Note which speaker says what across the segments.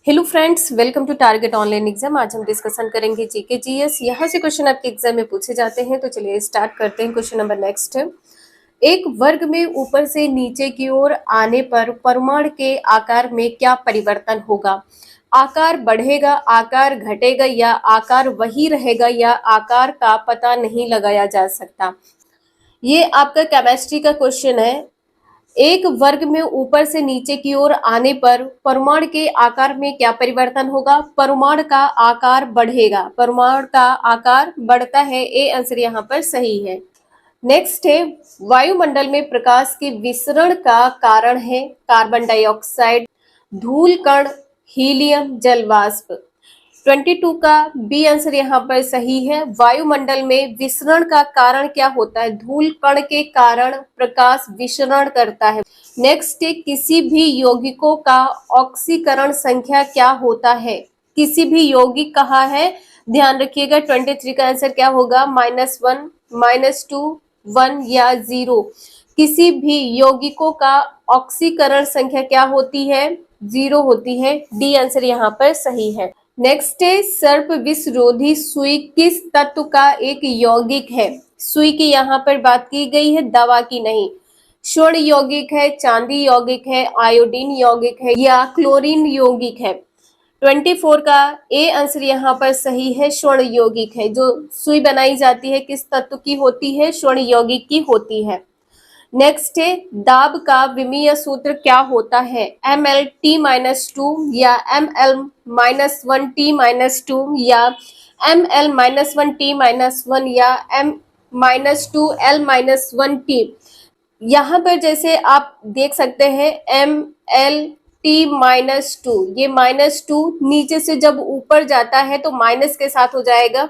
Speaker 1: Hello friends, welcome to Target Online Exam. आज हम discussion करेंगे जीके जीएस। यहाँ से क्वेश्चन आपके एग्जाम में पूछे जाते हैं, तो चलिए स्टार्ट करते हैं। क्वेश्चन नंबर नेक्स्ट है, एक वर्ग में ऊपर से नीचे की ओर आने पर परिमाण के आकार में क्या परिवर्तन होगा? आकार बढ़ेगा, आकार घटेगा या आकार वही रहेगा या आकार का पता नहीं लगाया जा सकता। ये आपका केमिस्ट्री का क्वेश्चन है। एक वर्ग में ऊपर से नीचे की ओर आने पर परिमाण के आकार में क्या परिवर्तन होगा? परिमाण का आकार बढ़ेगा, परिमाण का आकार बढ़ता है। ए आंसर यहाँ पर सही है। नेक्स्ट है, वायुमंडल में प्रकाश के विसरण का कारण है कार्बन डाइऑक्साइड, धूल कण, हीलियम, जलवाष्प। 22 का बी आंसर यहाँ पर सही है। वायुमंडल में विसरण का कारण क्या होता है? धूल कण के कारण प्रकाश विसरण करता है। नेक्स्ट है, किसी भी यौगिकों का ऑक्सीकरण संख्या क्या होता है? किसी भी यौगिक कहा है, ध्यान रखिएगा। 23 का आंसर क्या होगा? -1, -2, 1 या 0। किसी भी यौगिकों का ऑक्सीकरण संख्या क्या होती है? 0 होती है। डी आंसर यहाँ पर सही है। नेक्स्ट है, सर्प विषरोधी सुई किस तत्व का एक यौगिक है? सुई की यहाँ पर बात की गई है, दवा की नहीं। स्वर्ण यौगिक है, चांदी यौगिक है, आयोडीन यौगिक है या क्लोरीन यौगिक है? 24 का ए आंसर यहाँ पर सही है, स्वर्ण यौगिक है। जो सुई बनाई जाती है किस तत्व की होती है? स्वर्ण यौगिक की होती है। नेक्स्ट है, दाब का विमीय सूत्र क्या होता है? ML-T-2 या ML-1T-2 या ML-1T-1 या M-2L-1T। यहाँ पर जैसे आप देख सकते हैं ML-T-2, ये -2 नीचे से जब ऊपर जाता है तो माइनस के साथ हो जाएगा।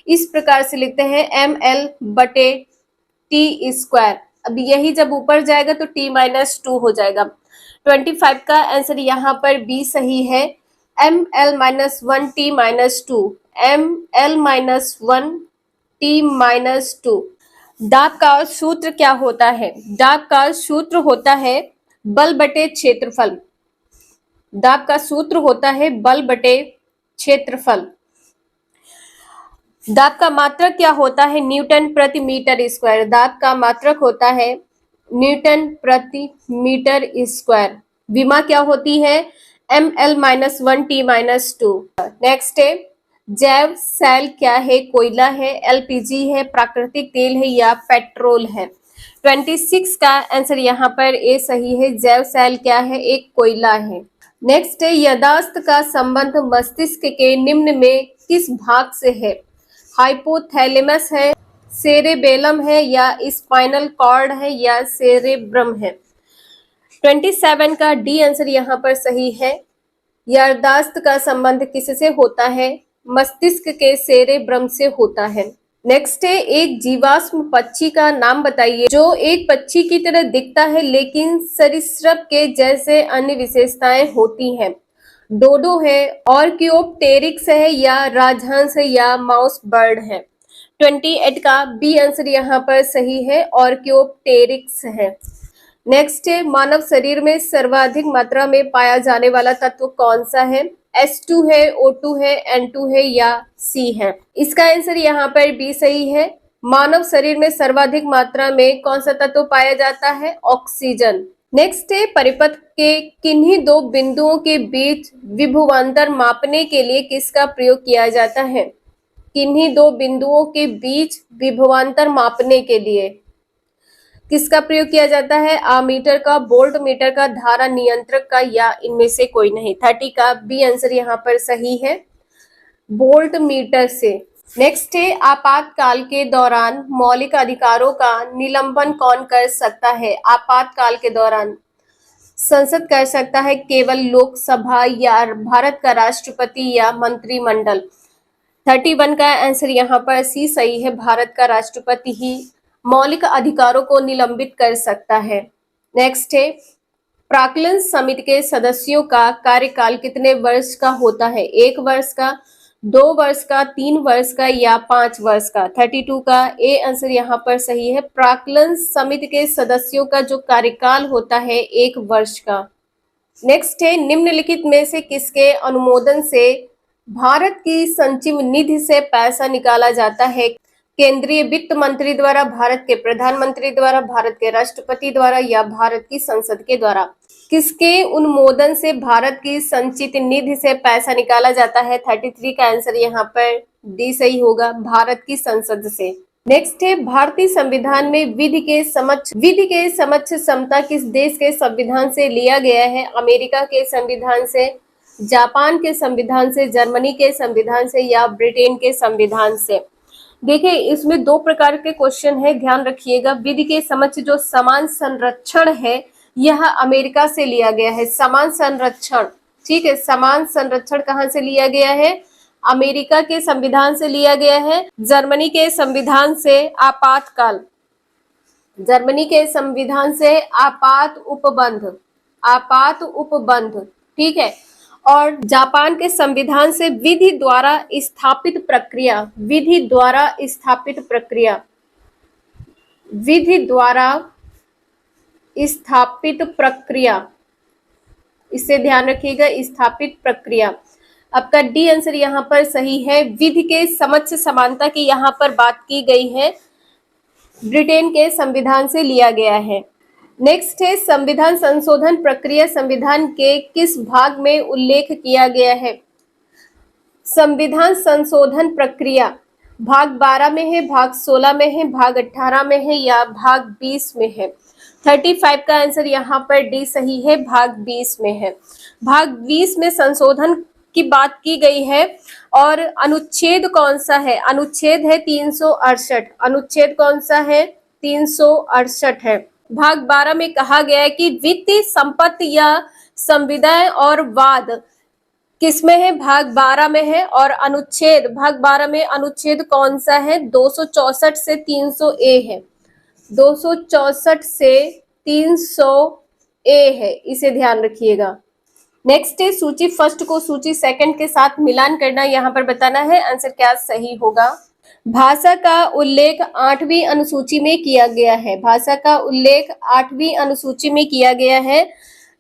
Speaker 1: इस प्रकार से लिखते हैं ML/T²। अब यही जब ऊपर जाएगा तो T-2 हो जाएगा। 25 का आंसर यहाँ पर बी सही है, ML-1T-2, ML-1T-2। दाब का सूत्र क्या होता है? दाब का सूत्र होता है बल बटे क्षेत्रफल। दाब का सूत्र होता है बल बटे क्षेत्रफल। दाब का मात्रक क्या होता है? न्यूटन प्रति मीटर स्क्वायर। दाब का मात्रक होता है न्यूटन प्रति मीटर स्क्वायर। विमा क्या होती है? ML-1T-2। नेक्स्ट है, जैव सेल क्या है? कोयला है, LPG है, प्राकृतिक तेल है या पेट्रोल है? 26 का आंसर यहाँ पर ए सही है। जैव सेल क्या है? एक कोयला है। नेक्स्ट है, याददाश्त का संबंध मस्तिष्क के निम्न में किस भाग से है? हाइपोथैलेमस है, सेरेबेलम है या स्पाइनल कॉर्ड है या सेरेब्रम है? 27 का डी आंसर यहाँ पर सही है। याददाश्त का संबंध किससे होता है? मस्तिष्क के सेरेब्रम से होता है। नेक्स्ट है, एक जीवाश्म पक्षी का नाम बताइए जो एक पक्षी की तरह दिखता है लेकिन सरीसृप के जैसे अन्य विशेषताएं होती हैं। डोडो है, ऑर्कियोप्टेरिक्स है या राजहंस है या माउस बर्ड है? 28 का बी आंसर यहाँ पर सही है, ऑर्कियोप्टेरिक्स है। नेक्स्ट है, मानव शरीर में सर्वाधिक मात्रा में पाया जाने वाला तत्व कौन सा है? H2 है, O2 है, N2 है या C है? इसका आंसर यहाँ पर बी सही है। मानव शरीर में सर्वाधिक मात्रा में कौन सा तत्व पाया जाता है? ऑक्सीजन। नेक्स्ट है, परिपथ के किन्हीं दो बिंदुओं के बीच विभवांतर मापने के लिए किसका प्रयोग किया जाता है? किन्हीं दो बिंदुओं के बीच विभवांतर मापने के लिए किसका प्रयोग किया जाता है? आमीटर का, वोल्ट मीटर का, धारा नियंत्रक का या इनमें से कोई नहीं? 30 का बी आंसर यहाँ पर सही है, वोल्ट मीटर से। नेक्स्ट है, आपातकाल के दौरान मौलिक अधिकारों का निलंबन कौन कर सकता है? आपातकाल के दौरान संसद कर सकता है, केवल लोकसभा या भारत का राष्ट्रपति या मंत्रिमंडल? 31 का आंसर यहाँ पर सी सही है, भारत का राष्ट्रपति ही मौलिक अधिकारों को निलंबित कर सकता है। नेक्स्ट है, प्राक्कलन समिति के सदस्यों का कार्यकाल कितने वर्ष का होता है? 1 वर्ष का, 2 वर्ष का, 3 वर्ष का या 5 वर्ष का? 32 का ए आंसर यहाँ पर सही है, प्राक्कलन समिति के सदस्यों का जो कार्यकाल होता है 1 वर्ष का। नेक्स्ट है, निम्नलिखित में से किसके अनुमोदन से भारत की संचिव निधि से पैसा निकाला जाता है? केंद्रीय वित्त मंत्री द्वारा, भारत के प्रधानमंत्री द्वारा, भारत के राष्ट्रपति द्वारा या भारत की संसद के द्वारा? किसके अनुमोदन से भारत की संचित निधि से पैसा निकाला जाता है? 33 का आंसर यहाँ पर डी सही होगा, भारत की संसद से। नेक्स्ट है, भारतीय संविधान में विधि के समक्ष समता किस देश के संविधान से लिया गया है? अमेरिका के संविधान से, जापान के संविधान से, जर्मनी के संविधान से या ब्रिटेन के संविधान से? देखिए, इसमें दो प्रकार के क्वेश्चन है, ध्यान रखिएगा। विधि के समक्ष जो समान संरक्षण है यह अमेरिका से लिया गया है। समान संरक्षण, ठीक है, समान संरक्षण कहाँ से लिया गया है? अमेरिका के संविधान से लिया गया है। जर्मनी के संविधान से आपातकाल, जर्मनी के संविधान से आपात उपबंध, ठीक है। और जापान के संविधान से विधि द्वारा स्थापित प्रक्रिया, इससे ध्यान रखिएगा, स्थापित प्रक्रिया। आपका डी आंसर यहाँ पर सही है। विधि के समक्ष समानता की यहाँ पर बात की गई है, ब्रिटेन के संविधान से लिया गया है। नेक्स्ट है, संविधान संशोधन प्रक्रिया संविधान के किस भाग में उल्लेख किया गया है? संविधान संशोधन प्रक्रिया भाग 12 में है, भाग 16 में है, भाग 18 में है या भाग 20 में है? 35 का आंसर यहाँ पर डी सही है, भाग 20 में है। भाग 20 में संशोधन की बात की गई है। और अनुच्छेद कौन सा है? अनुच्छेद है 368। अनुच्छेद कौन सा है? 368 है। भाग 12 में कहा गया है कि वित्तीय संपत्ति या संविदा और वाद किसमें है? भाग 12 में है। और अनुच्छेद भाग 12 में अनुच्छेद कौन सा है? 264 से 300 ए है। 264 से 300 ए है, इसे ध्यान रखिएगा। नेक्स्ट है, सूची फर्स्ट को सूची सेकंड के साथ मिलान करना, यहाँ पर बताना है आंसर क्या सही होगा। भाषा का उल्लेख 8वीं अनुसूची में किया गया है। भाषा का उल्लेख 8वीं अनुसूची में किया गया है।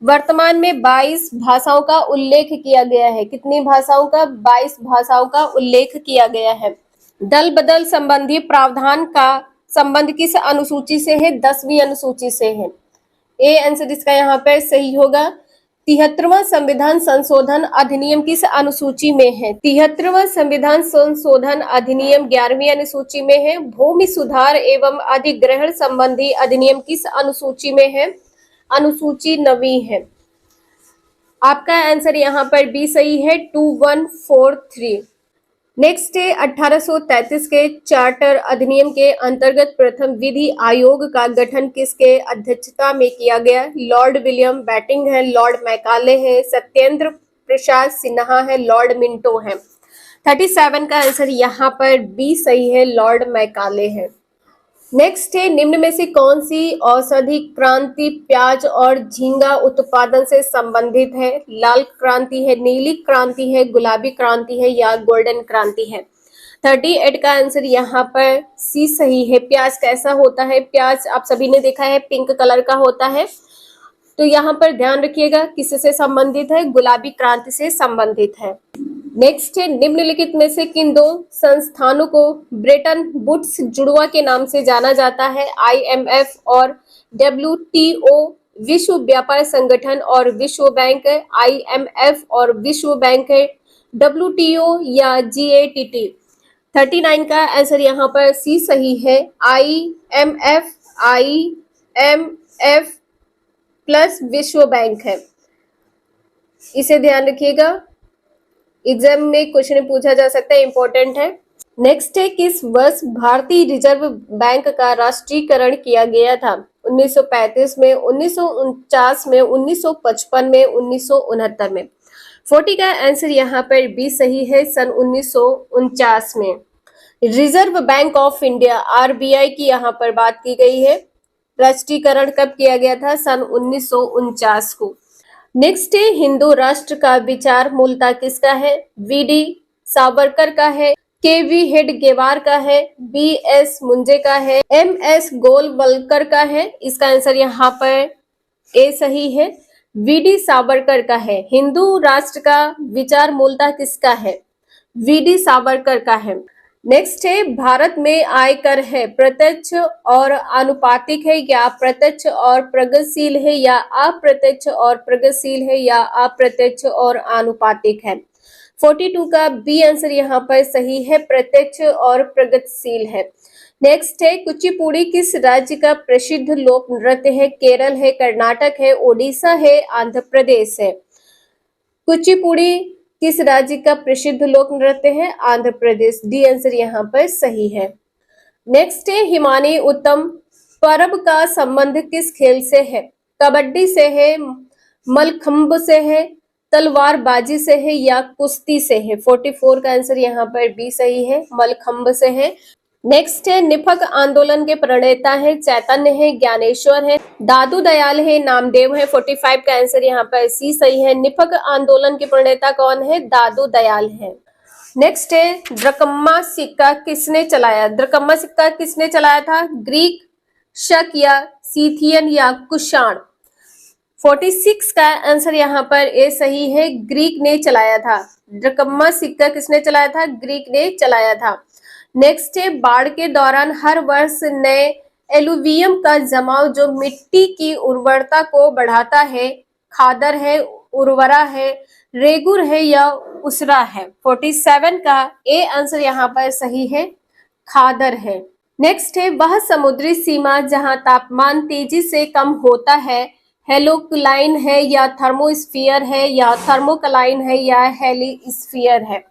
Speaker 1: वर्तमान में 22 भाषाओं का उल्लेख किया गया है। कितनी भाषाओं का? 22 भाषाओं का उल्लेख किया गया है। दल बदल संबंधी प्रावधान का संबंध किस अनुसूची से है? 10वीं अनुसूची से है। ए आंसर इसका यहाँ पर सही होगा। 73वां संविधान संशोधन अधिनियम किस अनुसूची में है? 73वां संविधान संशोधन अधिनियम 11वीं अनुसूची में है। भूमि सुधार एवं अधिग्रहण संबंधी अधिनियम किस अनुसूची में है? अनुसूची 9वीं है। आपका आंसर यहाँ पर बी सही है, 2143। नेक्स्ट है, 1833 के चार्टर अधिनियम के अंतर्गत प्रथम विधि आयोग का गठन किसके अध्यक्षता में किया गया? लॉर्ड विलियम बैटिंग है, लॉर्ड मैकाले है, सत्येंद्र प्रसाद सिन्हा है, लॉर्ड मिंटो है। 37 का आंसर यहाँ पर बी सही है, लॉर्ड मैकाले है। नेक्स्ट है, निम्न में से कौन सी औषधि क्रांति प्याज और झींगा उत्पादन से संबंधित है? लाल क्रांति है, नीली क्रांति है, गुलाबी क्रांति है या गोल्डन क्रांति है? 38 का आंसर यहाँ पर सी सही है। प्याज कैसा होता है? प्याज आप सभी ने देखा है, पिंक कलर का होता है। तो यहाँ पर ध्यान रखिएगा, किससे संबंधित है? गुलाबी क्रांति से संबंधित है। नेक्स्ट है, निम्नलिखित में से किन दो संस्थानों को ब्रेटन वुड्स जुड़वा के नाम से जाना जाता है? IMF और WTO, विश्व व्यापार संगठन और विश्व बैंक। IMF और विश्व बैंक है, WTO या GATT। 39 का आंसर यहाँ पर सी सही है, IMF प्लस विश्व बैंक है, इसे ध्यान रखिएगा, एग्जाम में क्वेश्चन पूछा जा सकता है, इंपॉर्टेंट है। नेक्स्ट है, किस वर्ष भारतीय रिजर्व बैंक का राष्ट्रीयकरण किया गया था? 1935 में, 1949 में, 1955 में, 1969 में? 40 का आंसर यहाँ पर बी सही है, सन 1949 में। Reserve bank of India RBI की यहाँ पर बात की गई है। राष्ट्रीयकरण कब किया गया था? सन 1949 को। नेक्स्ट है, हिंदू राष्ट्र का विचार मूलतः किसका है? VD सावरकर का है, KV हेडगेवार का है, BS मुंजे का है, MS गोलवलकर का है? इसका आंसर यहाँ पर ए सही है। वीडी सावरकर का है। हिंदू राष्ट्र का विचार मूलतः किसका है? वीडी सावरकर का है। नेक्स्ट है, भारत में आयकर है प्रत्यक्ष और आनुपातिक है या प्रत्यक्ष और प्रगतिशील है या अप्रत्यक्ष और प्रगतिशील है या अप्रत्यक्ष और आनुपातिक है? 42 का बी आंसर यहाँ पर सही है, प्रत्यक्ष और प्रगतिशील है। नेक्स्ट है, कुचिपुड़ी किस राज्य का प्रसिद्ध लोक नृत्य है? केरल है, कर्नाटक है, ओडिशा है, आंध्र प्रदेश है। कुचिपुड़ी किस राज्य का प्रसिद्ध लोक नृत्य है? आंध्र प्रदेश। डी आंसर यहाँ पर सही है। नेक्स्ट है, हिमानी उत्तम पर्व का संबंध किस खेल से है? कबड्डी से है, मलखंब से है, तलवारबाजी से है या कुश्ती से है? 44 का आंसर यहाँ पर बी सही है, मलखंब से है। नेक्स्ट है, निफक आंदोलन के प्रणेता है चैतन्य है, ज्ञानेश्वर है, दादू दयाल है, नामदेव है। 45 का आंसर यहाँ पर सी सही है। निफक आंदोलन के प्रणेता कौन है? दादू दयाल है। नेक्स्ट है, द्रकम्मा सिक्का किसने चलाया? द्रकम्मा सिक्का किसने चलाया था? ग्रीक, शक या सीथियन या कुषाण? 46 का आंसर यहाँ पर ए सही है, ग्रीक ने चलाया था। द्रकम्मा सिक्का किसने चलाया था? ग्रीक ने चलाया था। नेक्स्ट है, बाढ़ के दौरान हर वर्ष नए एलुवियम का जमाव जो मिट्टी की उर्वरता को बढ़ाता है, खादर है, उर्वरा है, रेगुर है या उसरा है? 47 का ए आंसर यहाँ पर सही है, खादर है। नेक्स्ट है, वह समुद्री सीमा जहां तापमान तेजी से कम होता है, हेलोक्लाइन है या थर्मोस्फीयर है या थर्मोक्लाइन है या हेलिस्फीयर है?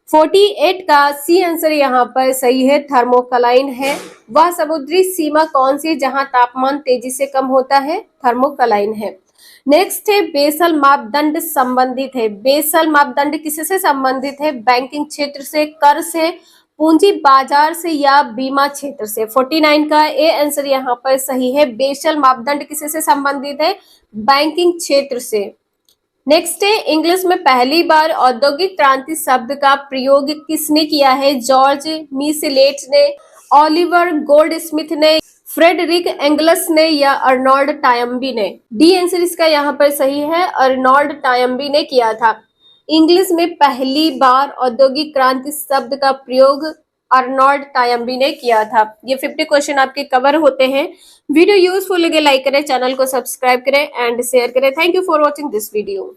Speaker 1: 48 का सी आंसर यहाँ पर सही है, थर्मोक्लाइन है। वह समुद्री सीमा कौन सी जहां तापमान तेजी से कम होता है? थर्मोक्लाइन है। नेक्स्ट है, बेसल मापदंड संबंधित है। बेसल मापदंड किससे संबंधित है? बैंकिंग क्षेत्र से, कर से, पूंजी बाजार से या बीमा क्षेत्र से? 49 का ए आंसर यहाँ पर सही है, बेसल मापदंड किससे संबंधित है? बैंकिंग क्षेत्र से। नेक्स्ट है, इंग्लिश में पहली बार औद्योगिक क्रांति शब्द का प्रयोग किसने किया है? जॉर्ज मिशेलेट ने, ऑलिवर गोल्डस्मिथ ने, फ्रेडरिक एंगल्स ने या अर्नोल्ड टायम्बी ने? डी आंसर इसका यहाँ पर सही है, अर्नोल्ड टायम्बी ने किया था। इंग्लिश में पहली बार औद्योगिक क्रांति शब्द का प्रयोग अर्नोल्ड टायम्बी ने किया था। ये 50 क्वेश्चन आपके कवर होते हैं। वीडियो यूजफुल लगे लाइक करें, चैनल को सब्सक्राइब करें एंड शेयर करें। Thank you for watching this video.